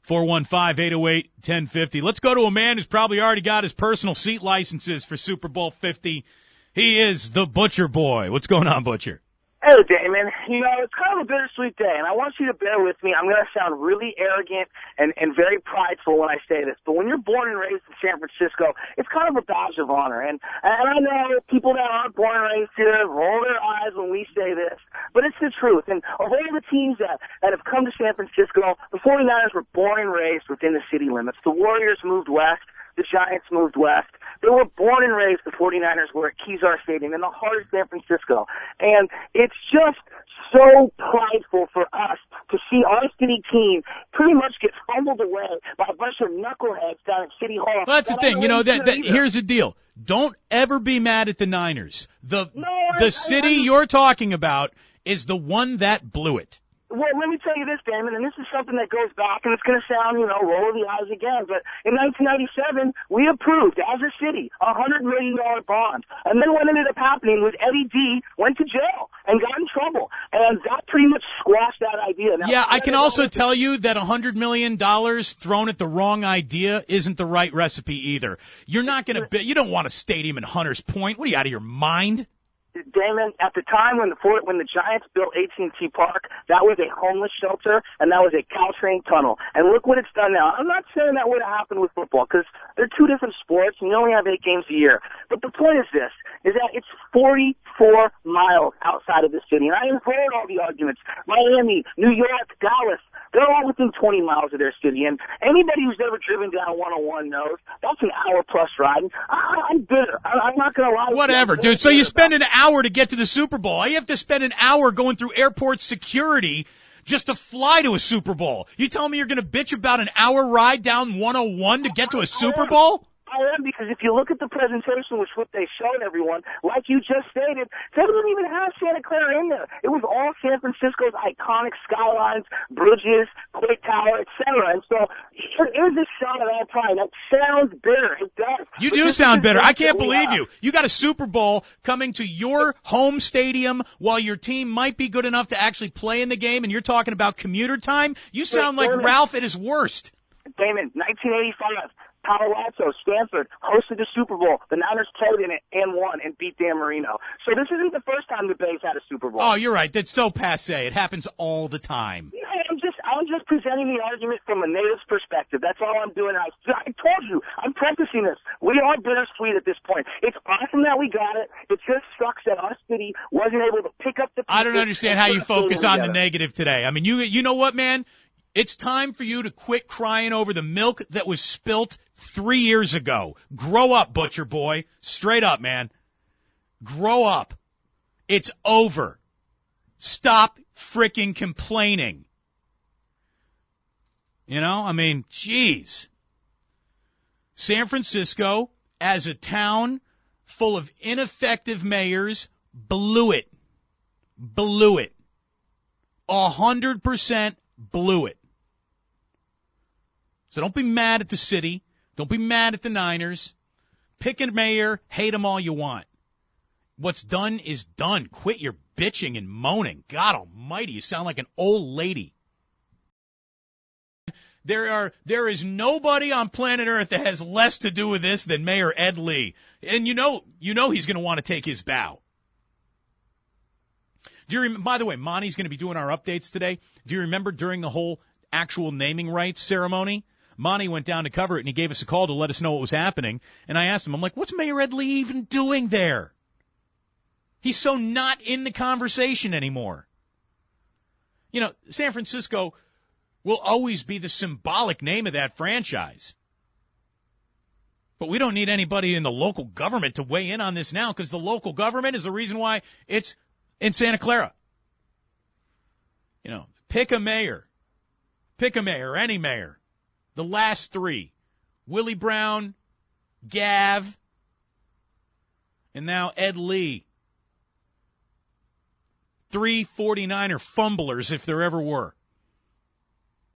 415-808-1050. Let's go to a man who's probably already got his personal seat licenses for Super Bowl 50. He is the Butcher Boy. What's going on, Butcher? Hey, Damon. You know, it's kind of a bittersweet day, and I want you to bear with me. I'm going to sound really arrogant and very prideful when I say this, but when you're born and raised in San Francisco, it's kind of a badge of honor. And I know people that aren't born and raised here roll their eyes when we say this, but it's the truth. And of all the teams that have come to San Francisco, the 49ers were born and raised within the city limits. The Warriors moved west. The Giants moved west. They were born and raised, the 49ers were at Kezar Stadium in the heart of San Francisco. And it's just so prideful for us to see our city team pretty much get fumbled away by a bunch of knuckleheads down at City Hall. Well, that's the thing. You know, here's the deal. Don't ever be mad at the Niners. The city you're talking about is the one that blew it. Well, let me tell you this, Damon, and this is something that goes back, and it's going to sound, roll of the eyes again, but in 1997, we approved, as a city, a $100 million bond. And then what ended up happening was Eddie D went to jail and got in trouble, and that pretty much squashed that idea. Now, yeah, I can also tell you that $100 million thrown at the wrong idea isn't the right recipe either. You're not going to you don't want a stadium in Hunters Point. What, are you out of your mind? Damon, at the time when the Giants built AT&T Park, that was a homeless shelter and that was a Caltrain tunnel. And look what it's done now. I'm not saying that would have happened with football because they're two different sports and you only have 8 games a year. But the point is this, is that it's 44 miles outside of the city. And I have heard all the arguments. Miami, New York, Dallas, they're all within 20 miles of their city. And anybody who's ever driven down 101 knows that's an hour-plus ride. I'm bitter. I'm not going to lie. Whatever, dude. So you spend an hour to get to the Super Bowl. You have to spend an hour going through airport security just to fly to a Super Bowl. You telling me you're going to bitch about an hour ride down 101 to get to a Super Bowl? I am, because if you look at the presentation, which what they showed everyone, like you just stated, they didn't even have Santa Clara in there. It was all San Francisco's iconic skylines, bridges, Quake Tower, etc. And so it is a shot at our pride. That sounds bitter. It does. You do sound bitter. I can't believe you. You got a Super Bowl coming to your home stadium while your team might be good enough to actually play in the game, and you're talking about commuter time? You sound like Ralph at his worst. Damon, 1985. Palo Alto, Stanford, hosted the Super Bowl. The Niners played in it and won and beat Dan Marino. So this isn't the first time the Bays had a Super Bowl. Oh, you're right. That's so passé. It happens all the time. Yeah, I'm just presenting the argument from a native's perspective. That's all I'm doing. I told you, I'm practicing this. We are bittersweet at this point. It's awesome that we got it. It just sucks that our city wasn't able to pick up the pieces. I don't understand how you focus on the negative today. I mean, you know what, man? It's time for you to quit crying over the milk that was spilt 3 years ago. Grow up, Butcher Boy. Straight up, man. Grow up. It's over. Stop freaking complaining. You know, I mean, geez. San Francisco, as a town full of ineffective mayors, blew it. Blew it. 100% blew it. So don't be mad at the city. Don't be mad at the Niners. Pick a mayor. Hate them all you want. What's done is done. Quit your bitching and moaning. God almighty, you sound like an old lady. There is nobody on planet Earth that has less to do with this than Mayor Ed Lee. And you know he's going to want to take his bow. By the way, Monty's going to be doing our updates today. Do you remember during the whole actual naming rights ceremony, Monty went down to cover it, and he gave us a call to let us know what was happening. And I asked him, I'm like, what's Mayor Ed Lee even doing there? He's so not in the conversation anymore. You know, San Francisco will always be the symbolic name of that franchise. But we don't need anybody in the local government to weigh in on this now, because the local government is the reason why it's in Santa Clara. You know, pick a mayor. Pick a mayor, any mayor. The last 3. Willie Brown, Gav, and now Ed Lee. 3 49er fumblers, if there ever were.